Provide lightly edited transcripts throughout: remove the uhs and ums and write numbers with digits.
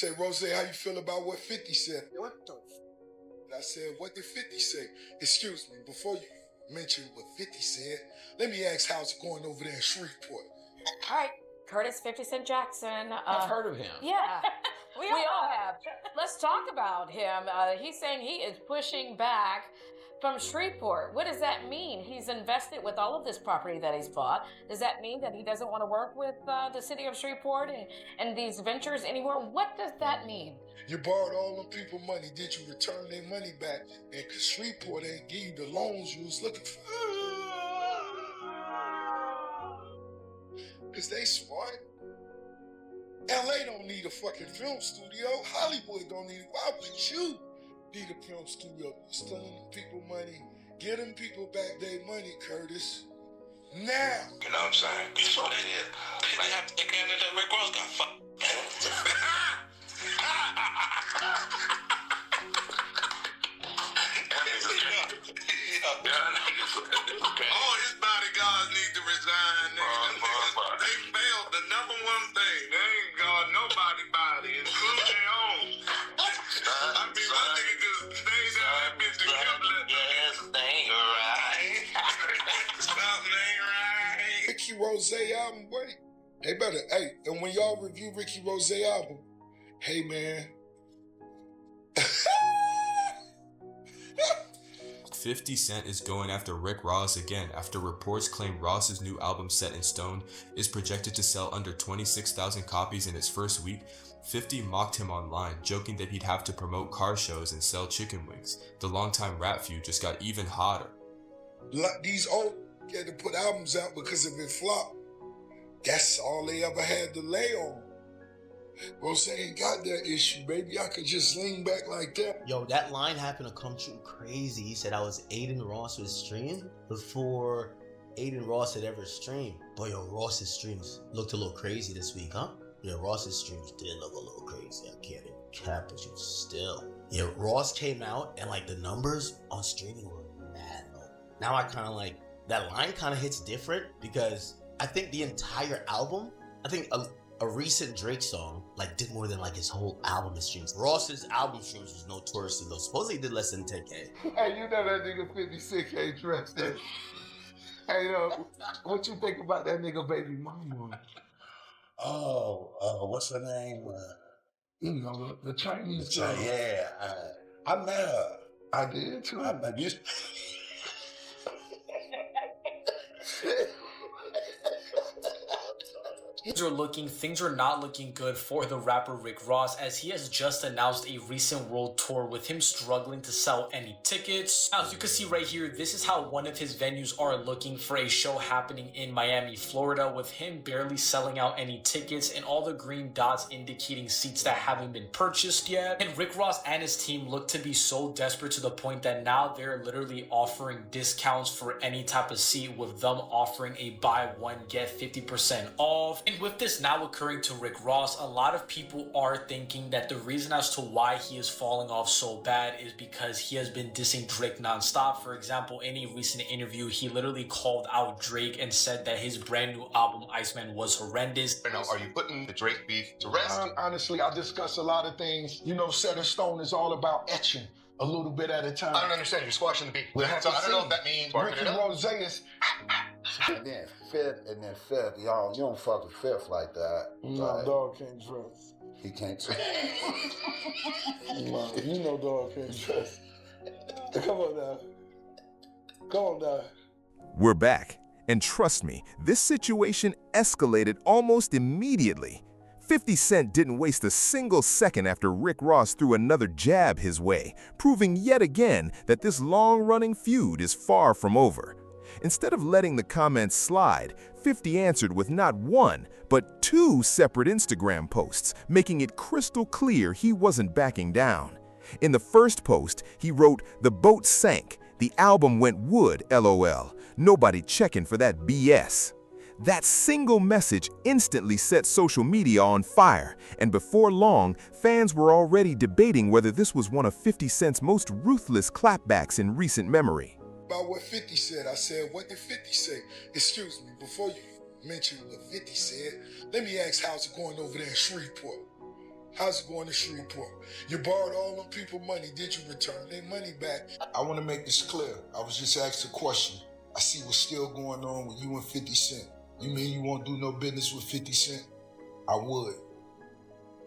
Say, Rose, how you feel about what 50 said? What the I said, what did 50 say? Excuse me, before you mention what 50 said, let me ask how's it going over there in Shreveport? All right, Curtis 50 Cent Jackson. I've heard of him. Yeah, we all have. Let's talk about him. He's saying he is pushing back from Shreveport. What does that mean? He's invested with all of this property that he's bought. Does that mean that he doesn't want to work with the city of Shreveport and these ventures anymore? What does that mean? You borrowed all them people money. Did you return their money back? And because Shreveport ain't give you the loans you was looking for. Because they smart. LA don't need a fucking film studio. Hollywood don't need it. Why would you need a film studio? Stealing them people money. Get them people back their money, Curtis. Now. You know what I'm saying? You saw that here. They have to take care of that Rick Ross got fucked. All his bodyguards need to resign. They failed the number one thing. They ain't got nobody body, including their own. I mean, my nigga just stayed down that bitch and kept letting something ain't right. Something ain't right. Ricky Rose album, buddy. They better, hey, and when y'all review Ricky Rose album, hey man. 50 Cent is going after Rick Ross again after reports claim Ross's new album Set in Stone is projected to sell under 26,000 copies in its first week. 50 mocked him online, joking that he'd have to promote car shows and sell chicken wings. The longtime rap feud just got even hotter. These old had to put albums out because if it flopped, that's all they ever had to lay on. Rose ain't got that issue, baby. I could just lean back like that. Yo, that line happened to come true crazy. He said I was Aiden Ross's stream before Aiden Ross had ever streamed. But yo, Ross's streams looked a little crazy this week, huh? Yeah, Ross's streams did look a little crazy. I can't even cap it, you still. Yeah, Ross came out and like the numbers on streaming were mad low. Now I kind of like, that line kind of hits different because I think the entire album, I think a recent Drake song like did more than like his whole album of streams. Ross's album streams was notoriously low. Supposedly he did less than 10K. Hey, you know that nigga 56 ain't dressed in. Hey, what you think about that nigga baby mama? What's her name? You know, the Chinese girl. Yeah, I met her. I did too. Things are not looking good for the rapper Rick Ross, as he has just announced a recent world tour with him struggling to sell any tickets. Now, as you can see right here, this is how one of his venues are looking for a show happening in Miami, Florida, with him barely selling out any tickets and all the green dots indicating seats that haven't been purchased yet. And Rick Ross and his team look to be so desperate to the point that now they're literally offering discounts for any type of seat, with them offering a buy one get 50% off. And with this now occurring to Rick Ross, a lot of people are thinking that the reason as to why he is falling off so bad is because he has been dissing Drake nonstop. For example, in a recent interview, he literally called out Drake and said that his brand new album, Iceman, was horrendous. Now, are you putting the Drake beef to rest? Honestly, I discuss a lot of things. You know, Set in Stone is all about etching a little bit at a time. I don't understand. You're squashing the beef. So I don't know if that means Ricky Rose is... And then fifth, y'all, you don't fuck with fifth like that. No, Like, dog can't dress. he can't. No, you know dog can't dress. Come on now. Come on now. We're back, and trust me, this situation escalated almost immediately. 50 Cent didn't waste a single second after Rick Ross threw another jab his way, proving yet again that this long-running feud is far from over. Instead of letting the comments slide, 50 answered with not one, but two separate Instagram posts, making it crystal clear he wasn't backing down. In the first post, he wrote, "The boat sank. The album went wood, LOL. Nobody checking for that BS." That single message instantly set social media on fire, and before long, fans were already debating whether this was one of 50 Cent's most ruthless clapbacks in recent memory. About what 50 said, I said, what did 50 say? Excuse me, before you mention what 50 said, let me ask how's it going over there in Shreveport? How's it going to Shreveport? You borrowed all them people money. Did you return their money back? I want to make this clear. I was just asked a question. I see what's still going on with you and 50 Cent. You mean you won't do no business with 50 Cent? I would.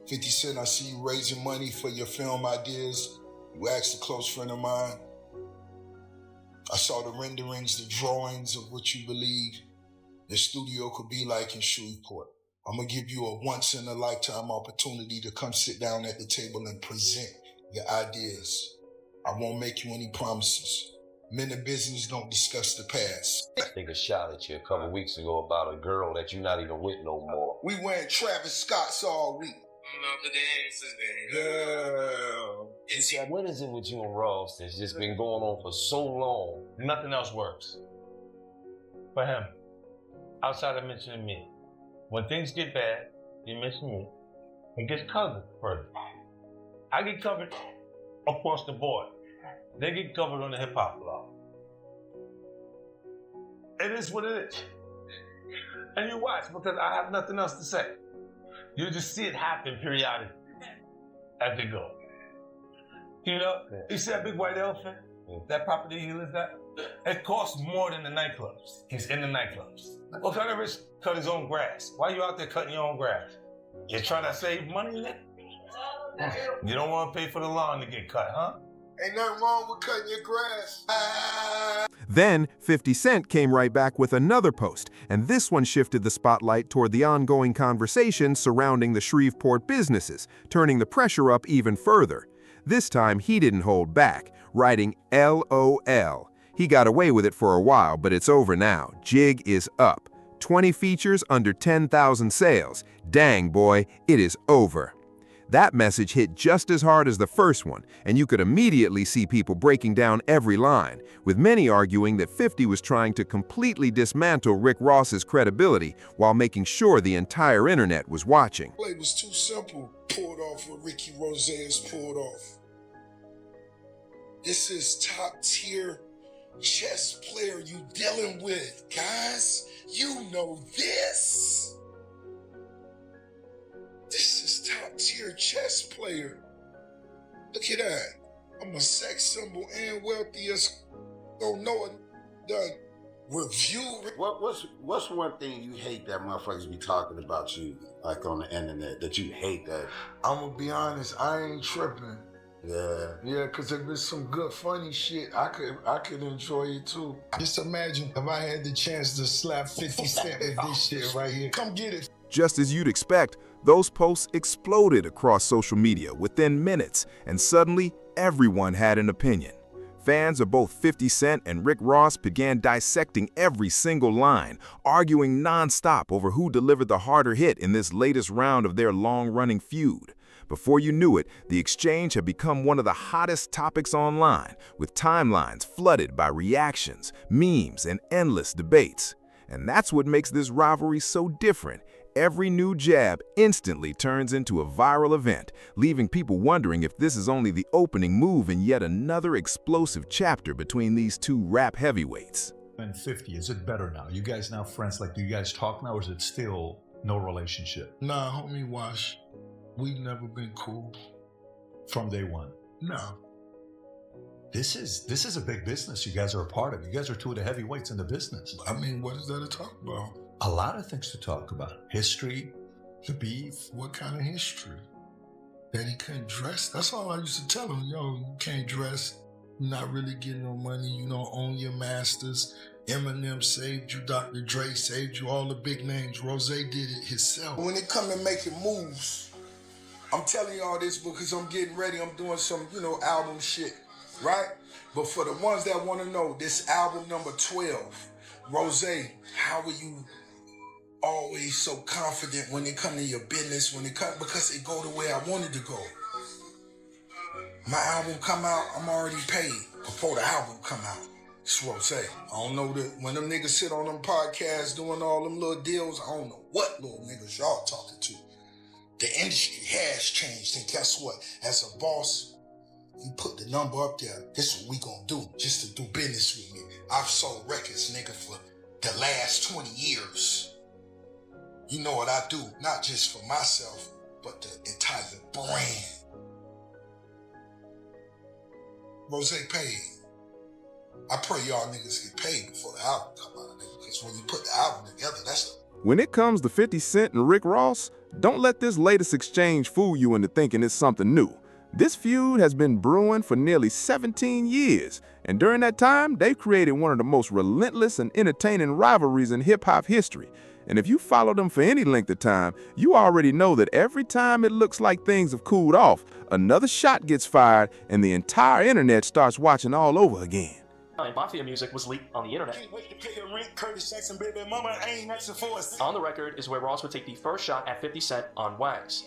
50 Cent, I see you raising money for your film ideas. You asked a close friend of mine. I saw the renderings, the drawings of what you believe the studio could be like in Shreveport. I'm gonna give you a once-in-a-lifetime opportunity to come sit down at the table and present your ideas. I won't make you any promises. Men of business don't discuss the past. I think a shot at you a couple weeks ago about a girl that you're not even with no more. We wearing Travis Scott's all week. Girl. What is it with you and Ross that's just been going on for so long? Nothing else works. For him, outside of mentioning me. When things get bad, you mention me. It gets covered further. I get covered across the board. They get covered on the hip hop law. It is what it is. And you watch because I have nothing else to say. You just see it happen periodically as they go. You know, you see that big white elephant? That property he lives at? It costs more than the nightclubs. He's in the nightclubs. What kind of risk cut his own grass? Why are you out there cutting your own grass? You're trying to save money, man? You don't want to pay for the lawn to get cut, huh? Ain't nothing wrong with cutting your grass. Then, 50 Cent came right back with another post, and this one shifted the spotlight toward the ongoing conversation surrounding the Shreveport businesses, turning the pressure up even further. This time, he didn't hold back, writing LOL. He got away with it for a while, but it's over now. Jig is up. 20 features under 10,000 sales. Dang, boy, it is over. That message hit just as hard as the first one, and you could immediately see people breaking down every line, with many arguing that 50 was trying to completely dismantle Rick Ross's credibility while making sure the entire internet was watching. It was too simple. Pulled off what Ricky Rose has pulled off. This is top tier chess player you dealing with, guys. You know this. This is top tier chess player. Look at that. I'm a sex symbol and wealthiest. Don't know it. Done. Review. What's one thing you hate that motherfuckers be talking about you, like on the internet, that you hate that? I'm gonna be honest, I ain't tripping. Yeah, cause if it's some good funny shit, I could enjoy it too. Just imagine if I had the chance to slap 50 Cent with this shit right here. Come get it. Just as you'd expect, those posts exploded across social media within minutes, and suddenly everyone had an opinion. Fans of both 50 Cent and Rick Ross began dissecting every single line, arguing non-stop over who delivered the harder hit in this latest round of their long-running feud. Before you knew it, the exchange had become one of the hottest topics online, with timelines flooded by reactions, memes, and endless debates. And that's what makes this rivalry so different. Every new jab instantly turns into a viral event, leaving people wondering if this is only the opening move in yet another explosive chapter between these two rap heavyweights. And 50, is it better now? You guys now friends? Like, do you guys talk now, or is it still no relationship? Nah, homie, Wash. We've never been cool. From day one? No. This is a big business you guys are a part of. You guys are two of the heavyweights in the business. I mean, what is there to talk about? A lot of things to talk about. History, the beef. What kind of history? That he couldn't dress? That's all I used to tell him. Yo, you can't dress. You're not really getting no money. You don't own your masters. Eminem saved you. Dr. Dre saved you. All the big names. Rose did it himself. When it come to making moves, I'm telling you all this because I'm getting ready. I'm doing some, album shit, right? But for the ones that want to know, this album number 12, Rose, how are you always so confident when it comes to your business, because it go the way I wanted to go? My album come out, I'm already paid before the album come out. It's Rose. I don't know when them niggas sit on them podcasts doing all them little deals, I don't know what little niggas y'all talking to. The industry has changed, and guess what? As a boss, you put the number up there. This is what we gonna do, just to do business with me. I've sold records, nigga, for the last 20 years. You know what I do, not just for myself, but the entire brand. Rose paid. I pray y'all niggas get paid before the album come out, nigga, because when you put the album together, that's the... When it comes to 50 Cent and Rick Ross, don't let this latest exchange fool you into thinking it's something new. This feud has been brewing for nearly 17 years, and during that time, they've created one of the most relentless and entertaining rivalries in hip-hop history. And if you follow them for any length of time, you already know that every time it looks like things have cooled off, another shot gets fired and the entire internet starts watching all over again. And Mafia music was leaked on the internet. Can't wait to pay the rent, Curtis Jackson, baby mama, ain't nothing for us. On the record is where Ross would take the first shot at 50 Cent on wax.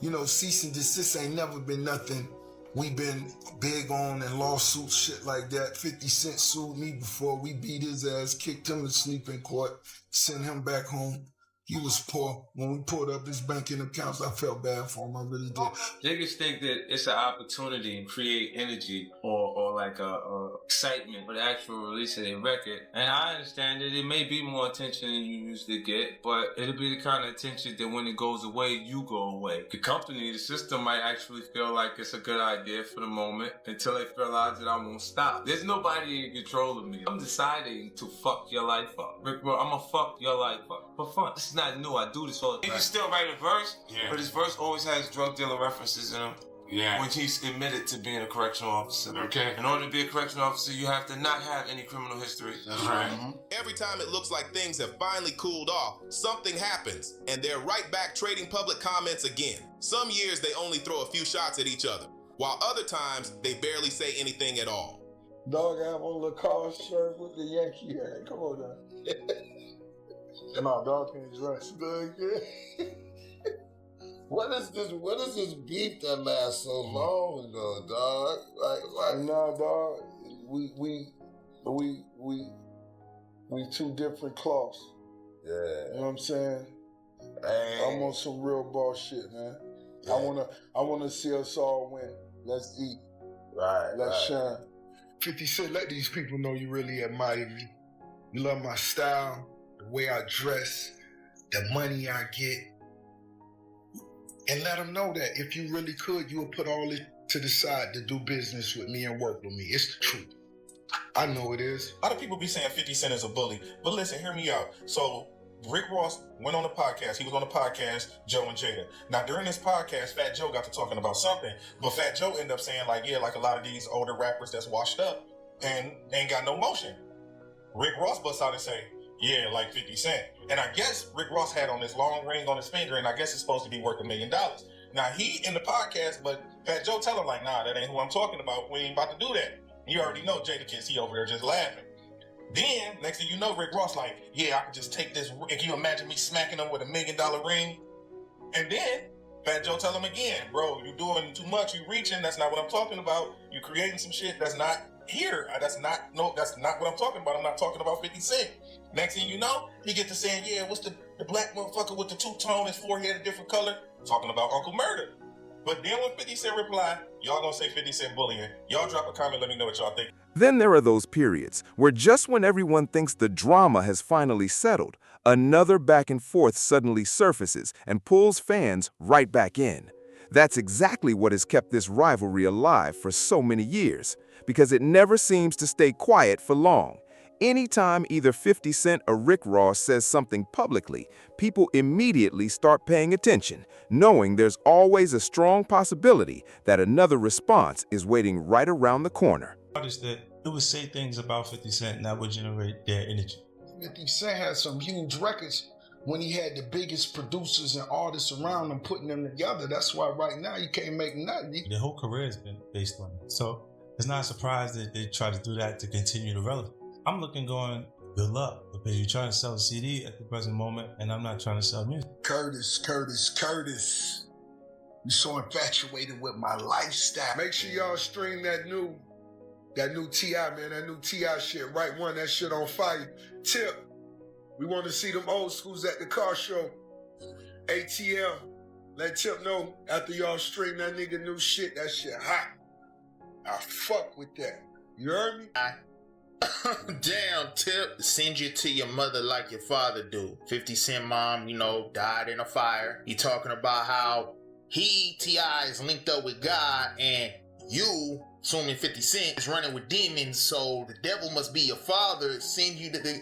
You know, cease and desist ain't never been nothing we been big on in lawsuits, shit like that. 50 Cent sued me before. We beat his ass, kicked him to sleep in court, sent him back home. He was poor. When we pulled up his banking accounts, I felt bad for him. I really did. Niggas think that it's an opportunity and create energy or like a excitement for the actual release of their record. And I understand that it may be more attention than you usually get, but it'll be the kind of attention that when it goes away, you go away. The company, the system might actually feel like it's a good idea for the moment until they realize that I won't stop. There's nobody in control of me. I'm deciding to fuck your life up. Rick, bro, I'm gonna fuck your life up for fun. This is not new. I do this all the time. He can still write a verse, but his verse always has drug dealer references in him. Yeah. When he's admitted to being a correctional officer. Okay. In order to be a correctional officer, you have to not have any criminal history. That's right. Mm-hmm. Every time it looks like things have finally cooled off, something happens, and they're right back trading public comments again. Some years they only throw a few shots at each other, while other times they barely say anything at all. Dog, I have on a little shirt with the Yankee hat. Come on now. No, dog can't dress. What is this beef that lasts so long though, dog? Like nah, dog. We two different cloths. Yeah. You know what I'm saying? Hey. I'm on some real boss shit, man. Yeah. I wanna see us all win. Let's eat. Right. Let's shine. 50 Cent, let these people know you really admire me. You love my style, the way I dress, the money I get. And let them know that if you really could, you would put all it to the side to do business with me and work with me. It's the truth. I know it is. A lot of people be saying 50 Cent is a bully. But listen, hear me out. So Rick Ross went on a podcast. He was on a podcast, Joe and Jada. Now, during this podcast, Fat Joe got to talking about something. But Fat Joe ended up saying, like, yeah, like a lot of these older rappers that's washed up and ain't got no motion. Rick Ross busts out and say, yeah, like 50 Cent. And I guess Rick Ross had on this long ring on his finger, and I guess it's supposed to be worth $1 million. Now, he in the podcast, but Fat Joe tell him, like, nah, that ain't who I'm talking about. We ain't about to do that. You already know Jada Kiss, he over there just laughing. Then, next thing you know, Rick Ross like, yeah, I could just take this. Can you imagine me smacking him with $1 million ring? And then, Fat Joe tell him again, bro, you doing too much, you reaching, that's not what I'm talking about. You creating some shit that's not here. That's not what I'm talking about. I'm not talking about 50 Cent. Next thing you know, he get to saying, yeah, what's the black motherfucker with the two-tone, his forehead a different color? Talking about Uncle Murder. But then when 50 Cent reply, y'all gonna say 50 Cent bullying. Y'all drop a comment, let me know what y'all think. Then there are those periods where just when everyone thinks the drama has finally settled, another back and forth suddenly surfaces and pulls fans right back in. That's exactly what has kept this rivalry alive for so many years, because it never seems to stay quiet for long. Anytime either 50 Cent or Rick Ross says something publicly, people immediately start paying attention, knowing there's always a strong possibility that another response is waiting right around the corner. Artists that it would say things about 50 Cent that would generate their energy. 50 Cent had some huge records when he had the biggest producers and artists around him putting them together. That's why right now you can't make nothing. Their whole career has been based on it. So it's not a surprise that they try to do that to continue the relevance. I'm looking going, good luck, because you're trying to sell a CD at the present moment, and I'm not trying to sell music. Curtis. You're so infatuated with my lifestyle. Make sure y'all stream that new T.I., man, that new T.I. shit. Right One, that shit on fire. Tip, we want to see them old schools at the car show. ATL, let Tip know after y'all stream that nigga new shit, that shit hot. I fuck with that. You heard me? Damn, Tip, send you to your mother like your father do. 50 Cent mom, died in a fire. He talking about how T.I. is linked up with God, and you, assuming 50 Cent, is running with demons, so the devil must be your father, send you to the...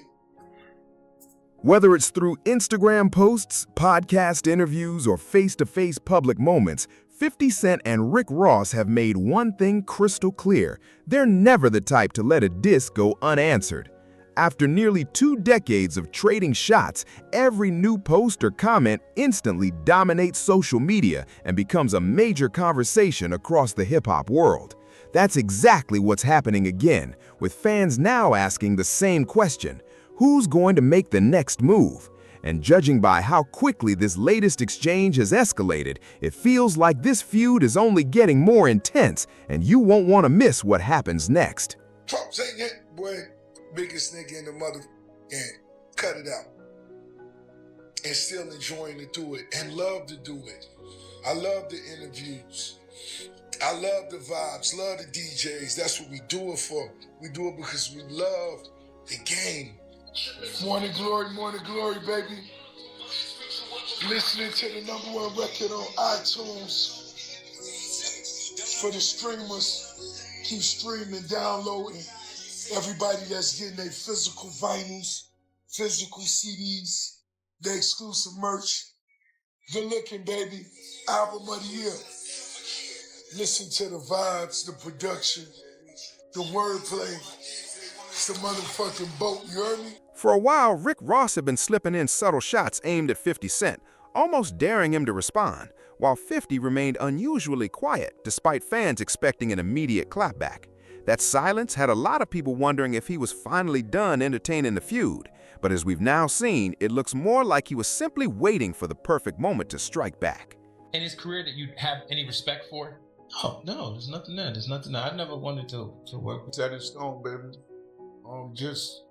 Whether it's through Instagram posts, podcast interviews, or face-to-face public moments, 50 Cent and Rick Ross have made one thing crystal clear. They're never the type to let a diss go unanswered. After nearly 2 decades of trading shots, every new post or comment instantly dominates social media and becomes a major conversation across the hip-hop world. That's exactly what's happening again, with fans now asking the same question: who's going to make the next move? And judging by how quickly this latest exchange has escalated, it feels like this feud is only getting more intense, and you won't want to miss what happens next. Trump saying it, boy, biggest nigga in the mother, and cut it out. And still enjoying to do it, and love to do it. I love the interviews. I love the vibes, love the DJs. That's what we do it for. We do it because we love the game. Morning glory, baby. Listening to the #1 record on iTunes. For the streamers, keep streaming, downloading. Everybody that's getting their physical vinyls, physical CDs, their exclusive merch. Good looking, baby. Album of the year. Listen to the vibes, the production, the wordplay. It's the motherfucking boat, you heard me? For a while, Rick Ross had been slipping in subtle shots aimed at 50 Cent, almost daring him to respond, while 50 remained unusually quiet despite fans expecting an immediate clapback. That silence had a lot of people wondering if he was finally done entertaining the feud, but as we've now seen, it looks more like he was simply waiting for the perfect moment to strike back. In his career that you'd have any respect for? Oh, no, there's nothing there. There's nothing there. I never wanted to work with. Set in stone, baby. Just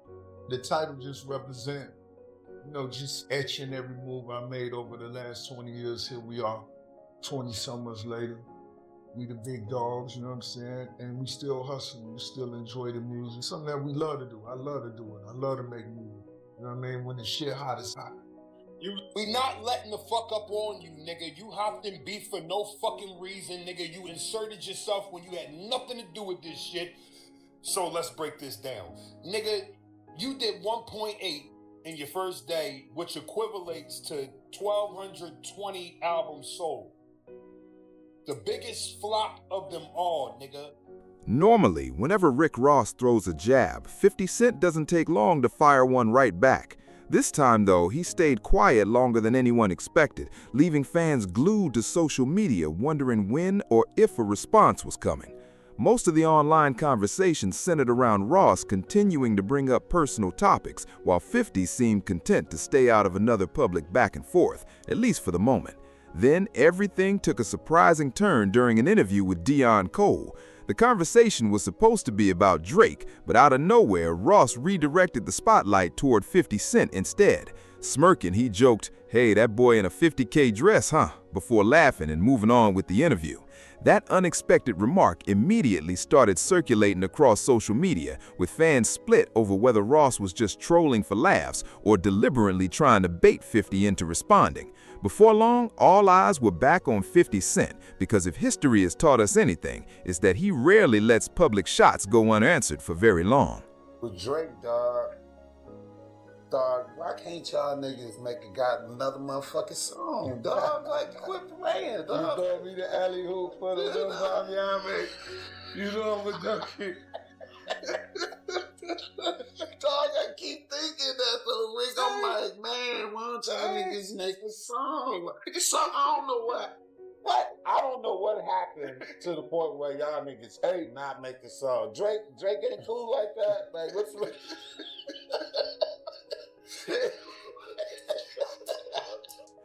the title just represent, just etching every move I made over the last 20 years. Here we are, 20 summers later. We the big dogs, you know what I'm saying? And we still hustle, we still enjoy the music. Something that we love to do. I love to do it. I love to make music. You know what I mean? When the shit hot, it's hot. We not letting the fuck up on you, nigga. You hopped in beef for no fucking reason, nigga. You inserted yourself when you had nothing to do with this shit. So let's break this down. Nigga, you did 1.8 in your first day, which equivalates to 1,220 albums sold. The biggest flop of them all, nigga. Normally, whenever Rick Ross throws a jab, 50 Cent doesn't take long to fire one right back. This time, though, he stayed quiet longer than anyone expected, leaving fans glued to social media wondering when or if a response was coming. Most of the online conversation centered around Ross continuing to bring up personal topics, while 50 seemed content to stay out of another public back and forth, at least for the moment. Then everything took a surprising turn during an interview with Dion Cole. The conversation was supposed to be about Drake, but out of nowhere, Ross redirected the spotlight toward 50 Cent instead. Smirking, he joked, "Hey, that boy in a 50K dress, huh?" before laughing and moving on with the interview. That unexpected remark immediately started circulating across social media, with fans split over whether Ross was just trolling for laughs or deliberately trying to bait 50 into responding. Before long, all eyes were back on 50 Cent, because if history has taught us anything, it's that he rarely lets public shots go unanswered for very long. With Drake, dog, why can't y'all niggas make another motherfucking song, dog? Like, quit playing, dog. You throw me the alley hoop for the little bomb, you know what I mean? You know I'm a ducky. Dog, I keep thinking that though, Rick. I'm like, man, why don't y'all niggas make a song? I don't know what. I don't know what happened to the point where y'all niggas hate not make a song. Drake ain't cool like that. Like, what's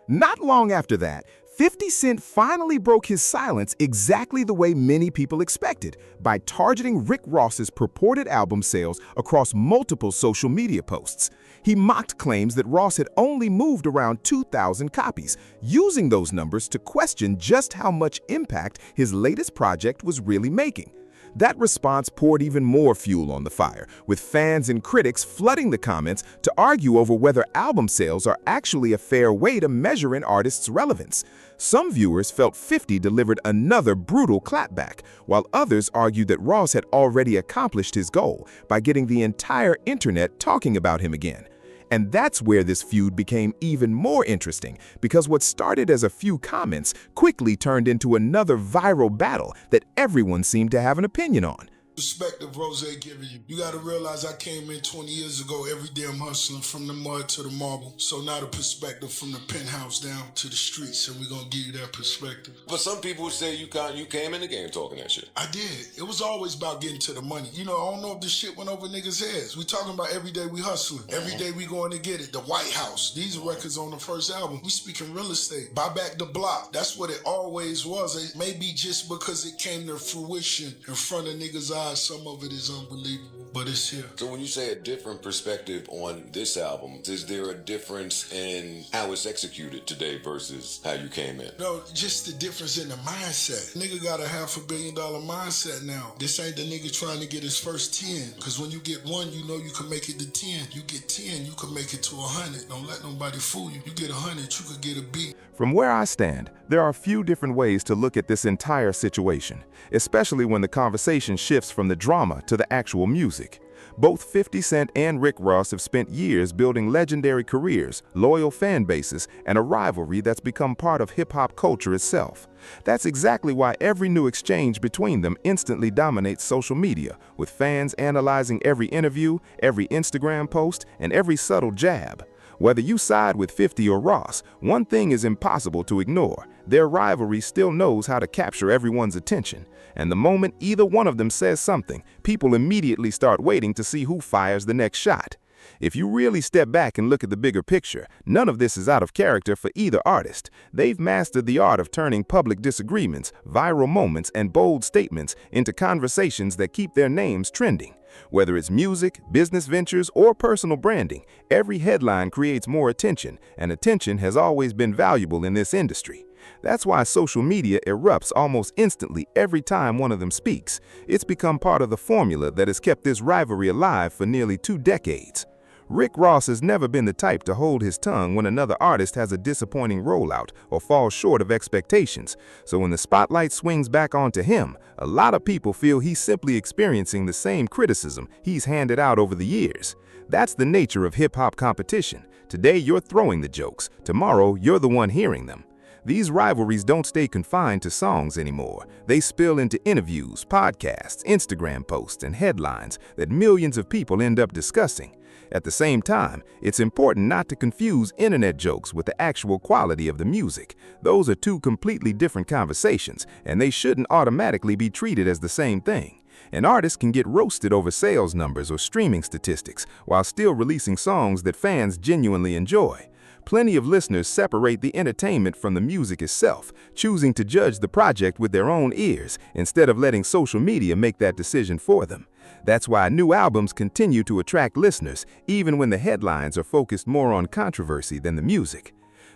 Not long after that, 50 Cent finally broke his silence exactly the way many people expected, by targeting Rick Ross's purported album sales across multiple social media posts. He mocked claims that Ross had only moved around 2,000 copies, using those numbers to question just how much impact his latest project was really making. That response poured even more fuel on the fire, with fans and critics flooding the comments to argue over whether album sales are actually a fair way to measure an artist's relevance. Some viewers felt 50 delivered another brutal clapback, while others argued that Ross had already accomplished his goal by getting the entire internet talking about him again. And that's where this feud became even more interesting, because what started as a few comments quickly turned into another viral battle that everyone seemed to have an opinion on. Perspective Rose giving you. You gotta realize I came in 20 years ago, every day I'm hustling from the mud to the marble. So now the perspective from the penthouse down to the streets, and we're gonna give you that perspective. But some people say you came in the game talking that shit. I did. It was always about getting to the money. You know, I don't know if this shit went over niggas' heads. We talking about every day we hustling. Every day we going to get it. The White House. These are records on the first album. We speaking real estate. Buy back the block. That's what it always was. It may be just because it came to fruition in front of niggas' eyes. Some of it is unbelievable, but it's here. So when you say a different perspective on this album, is there a difference in how it's executed today versus how you came in? No, just the difference in the mindset. Nigga got a $500 million mindset now. This ain't the nigga trying to get his first 10. Because when you get 1, you know you can make it to 10. You get 10, you can make it to 100. Don't let nobody fool you. You get 100, you could get a beat. From where I stand, there are a few different ways to look at this entire situation, especially when the conversation shifts from the drama to the actual music. Both 50 Cent and Rick Ross have spent years building legendary careers, loyal fan bases, and a rivalry that's become part of hip-hop culture itself. That's exactly why every new exchange between them instantly dominates social media, with fans analyzing every interview, every Instagram post, and every subtle jab. Whether you side with 50 or Ross, one thing is impossible to ignore. Their rivalry still knows how to capture everyone's attention. And the moment either one of them says something, people immediately start waiting to see who fires the next shot. If you really step back and look at the bigger picture, none of this is out of character for either artist. They've mastered the art of turning public disagreements, viral moments, and bold statements into conversations that keep their names trending. Whether it's music, business ventures, or personal branding, every headline creates more attention, and attention has always been valuable in this industry. That's why social media erupts almost instantly every time one of them speaks. It's become part of the formula that has kept this rivalry alive for nearly 2 decades. Rick Ross has never been the type to hold his tongue when another artist has a disappointing rollout or falls short of expectations. So when the spotlight swings back onto him, a lot of people feel he's simply experiencing the same criticism he's handed out over the years. That's the nature of hip-hop competition. Today you're throwing the jokes, tomorrow you're the one hearing them. These rivalries don't stay confined to songs anymore. They spill into interviews, podcasts, Instagram posts, and headlines that millions of people end up discussing. At the same time, it's important not to confuse internet jokes with the actual quality of the music. Those are 2 completely different conversations, and they shouldn't automatically be treated as the same thing. An artist can get roasted over sales numbers or streaming statistics while still releasing songs that fans genuinely enjoy. Plenty of listeners separate the entertainment from the music itself, choosing to judge the project with their own ears instead of letting social media make that decision for them. That's why new albums continue to attract listeners, even when the headlines are focused more on controversy than the music.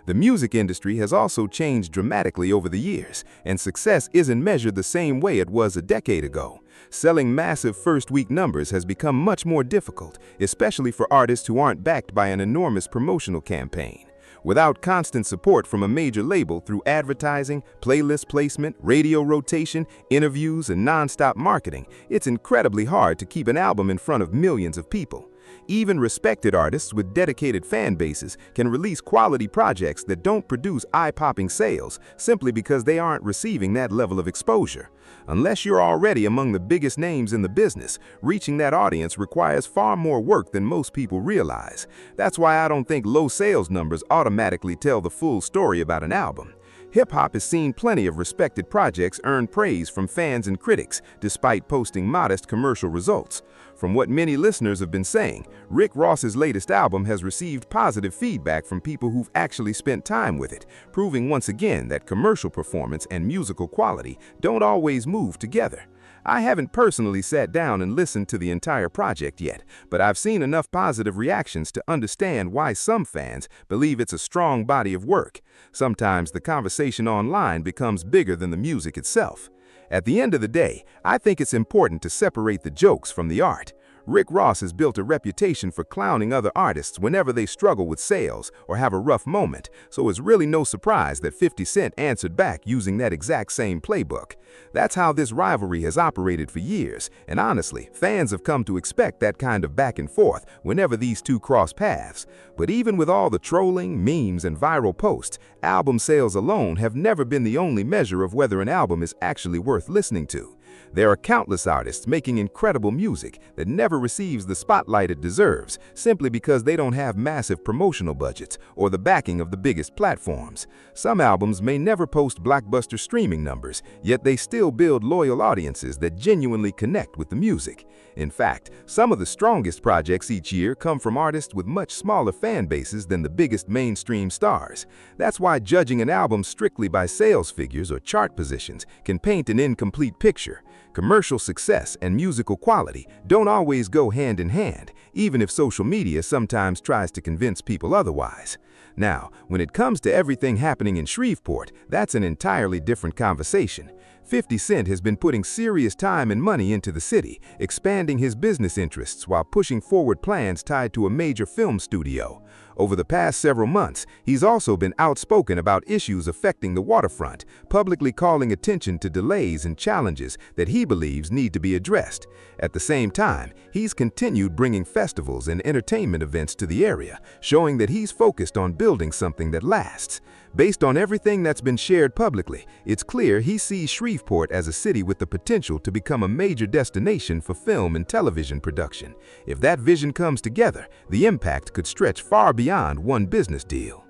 The music industry has also changed dramatically over the years, and success isn't measured the same way it was a decade ago. Selling massive first-week numbers has become much more difficult, especially for artists who aren't backed by an enormous promotional campaign. Without constant support from a major label through advertising, playlist placement, radio rotation, interviews, and non-stop marketing, it's incredibly hard to keep an album in front of millions of people. Even respected artists with dedicated fan bases can release quality projects that don't produce eye-popping sales simply because they aren't receiving that level of exposure. Unless you're already among the biggest names in the business, reaching that audience requires far more work than most people realize. That's why I don't think low sales numbers automatically tell the full story about an album. Hip-hop has seen plenty of respected projects earn praise from fans and critics, despite posting modest commercial results. From what many listeners have been saying, Rick Ross's latest album has received positive feedback from people who've actually spent time with it, proving once again that commercial performance and musical quality don't always move together. I haven't personally sat down and listened to the entire project yet, but I've seen enough positive reactions to understand why some fans believe it's a strong body of work. Sometimes the conversation online becomes bigger than the music itself. At the end of the day, I think it's important to separate the jokes from the art. Rick Ross has built a reputation for clowning other artists whenever they struggle with sales or have a rough moment, so it's really no surprise that 50 Cent answered back using that exact same playbook. That's how this rivalry has operated for years, and honestly, fans have come to expect that kind of back and forth whenever these two cross paths. But even with all the trolling, memes, and viral posts, album sales alone have never been the only measure of whether an album is actually worth listening to. There are countless artists making incredible music that never receives the spotlight it deserves simply because they don't have massive promotional budgets or the backing of the biggest platforms. Some albums may never post blockbuster streaming numbers, yet they still build loyal audiences that genuinely connect with the music. In fact, some of the strongest projects each year come from artists with much smaller fan bases than the biggest mainstream stars. That's why judging an album strictly by sales figures or chart positions can paint an incomplete picture. Commercial success and musical quality don't always go hand in hand, even if social media sometimes tries to convince people otherwise. Now, when it comes to everything happening in Shreveport, that's an entirely different conversation. 50 Cent has been putting serious time and money into the city, expanding his business interests while pushing forward plans tied to a major film studio. Over the past several months, he's also been outspoken about issues affecting the waterfront, publicly calling attention to delays and challenges that he believes need to be addressed. At the same time, he's continued bringing festivals and entertainment events to the area, showing that he's focused on building something that lasts. Based on everything that's been shared publicly, it's clear he sees Shreveport as a city with the potential to become a major destination for film and television production. If that vision comes together, the impact could stretch far beyond one business deal.